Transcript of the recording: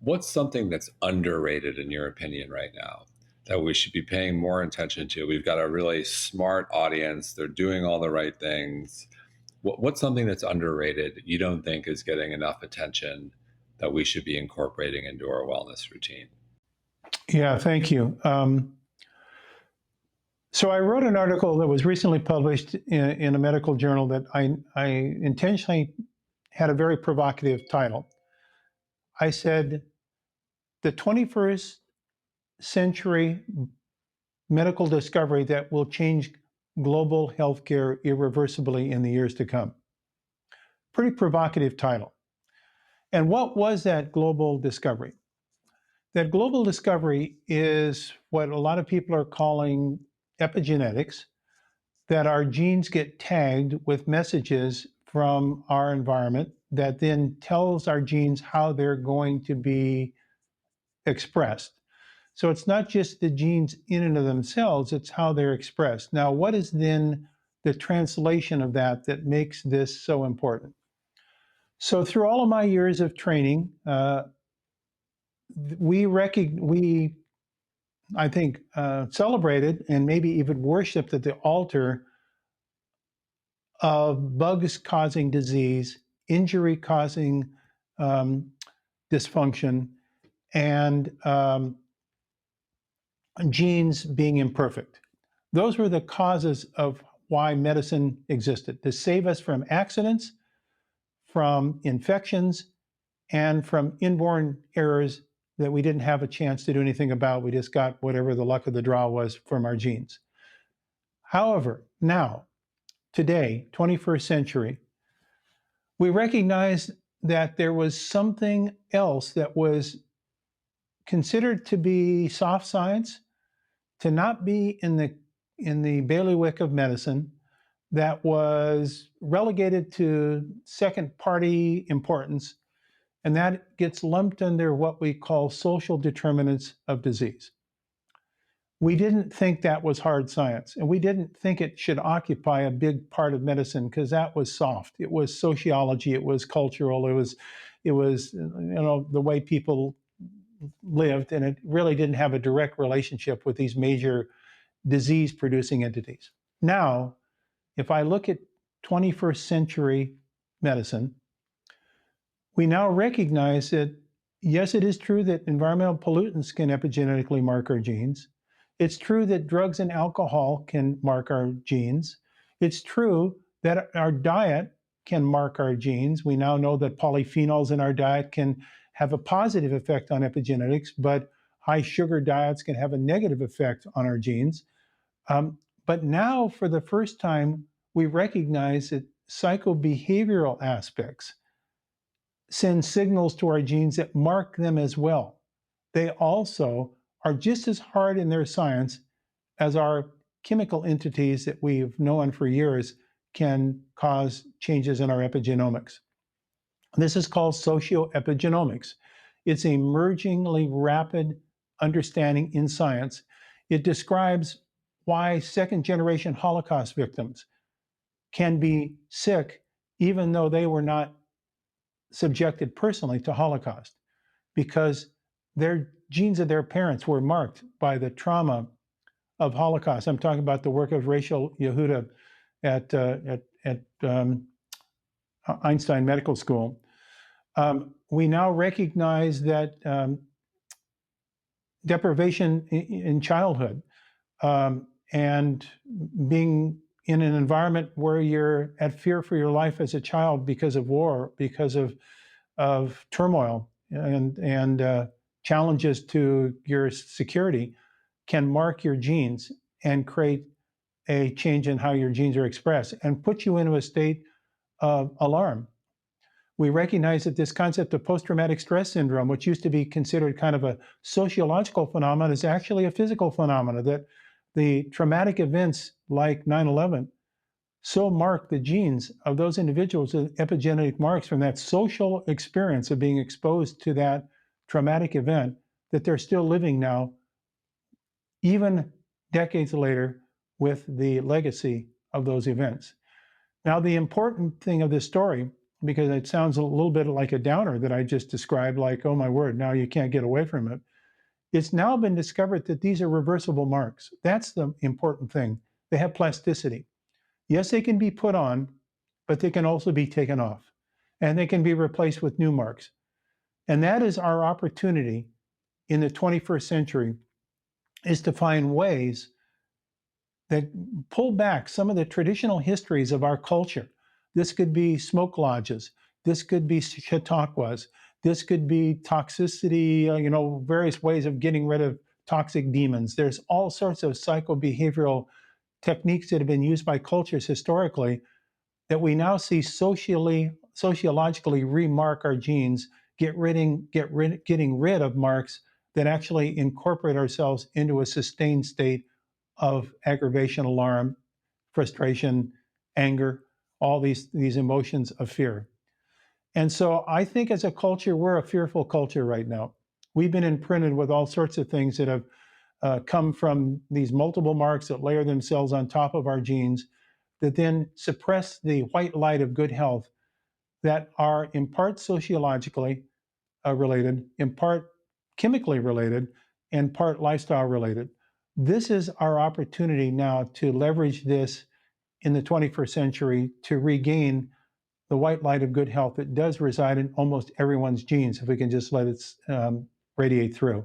What's something that's underrated in your opinion right now that we should be paying more attention to? We've got a really smart audience. They're doing all the right things. What's something that's underrated you don't think is getting enough attention that we should be incorporating into our wellness routine? Yeah, thank you. So I wrote an article that was recently published in a medical journal that I intentionally had a very provocative title. I said, the 21st century medical discovery that will change global healthcare irreversibly in the years to come. Pretty provocative title. And what was that global discovery? That global discovery is what a lot of people are calling epigenetics, that our genes get tagged with messages from our environment that then tells our genes how they're going to be expressed. So it's not just the genes in and of themselves, it's how they're expressed. Now, what is then the translation of that makes this so important? So through all of my years of training, we I think celebrated and maybe even worshipped at the altar of bugs causing disease, injury causing dysfunction, and genes being imperfect. Those were the causes of why medicine existed, to save us from accidents, from infections, and from inborn errors that we didn't have a chance to do anything about. We just got whatever the luck of the draw was from our genes. However, now, today, 21st century, we recognize that there was something else that was considered to be soft science, to not be in the bailiwick of medicine, that was relegated to second party importance, and that gets lumped under what we call social determinants of disease. We didn't think that was hard science, and we didn't think it should occupy a big part of medicine because that was soft. It was sociology, it was cultural, it was the way people lived, and it really didn't have a direct relationship with these major disease producing entities. Now, if I look at 21st century medicine, we now recognize that, yes, it is true that environmental pollutants can epigenetically mark our genes. It's true that drugs and alcohol can mark our genes. It's true that our diet can mark our genes. We now know that polyphenols in our diet can have a positive effect on epigenetics, but high sugar diets can have a negative effect on our genes. But now, for the first time, we recognize that psychobehavioral aspects send signals to our genes that mark them as well. They also are just as hard in their science as our chemical entities that we've known for years can cause changes in our epigenomics. This is called socioepigenomics. It's a emergingly rapid understanding in science. It describes why second-generation Holocaust victims can be sick even though they were not subjected personally to Holocaust, because their genes of their parents were marked by the trauma of Holocaust. I'm talking about the work of Rachel Yehuda at Einstein Medical School. We now recognize that deprivation in childhood and being in an environment where you're at fear for your life as a child because of war, because of turmoil and challenges to your security, can mark your genes and create a change in how your genes are expressed and put you into a state of alarm. We recognize that this concept of post-traumatic stress syndrome, which used to be considered kind of a sociological phenomenon, is actually a physical phenomenon, that the traumatic events like 9/11 so mark the genes of those individuals with epigenetic marks from that social experience of being exposed to that traumatic event, that they're still living now, even decades later, with the legacy of those events. Now, the important thing of this story because it sounds a little bit like a downer that I just described, like, oh my word, now you can't get away from it. It's now been discovered that these are reversible marks. That's the important thing. They have plasticity. Yes, they can be put on, but they can also be taken off, and they can be replaced with new marks. And that is our opportunity in the 21st century, is to find ways that pull back some of the traditional histories of our culture. This could be smoke lodges. This could be chautauquas. This could be toxicity, various ways of getting rid of toxic demons. There's all sorts of psychobehavioral techniques that have been used by cultures historically that we now see sociologically remark our genes, getting rid of marks that actually incorporate ourselves into a sustained state of aggravation, alarm, frustration, anger, all these emotions of fear. And so I think as a culture, we're a fearful culture right now. We've been imprinted with all sorts of things that have come from these multiple marks that layer themselves on top of our genes that then suppress the white light of good health that are in part sociologically related, in part chemically related, and part lifestyle related. This is our opportunity now to leverage this in the 21st century to regain the white light of good health that does reside in almost everyone's genes if we can just let it radiate through.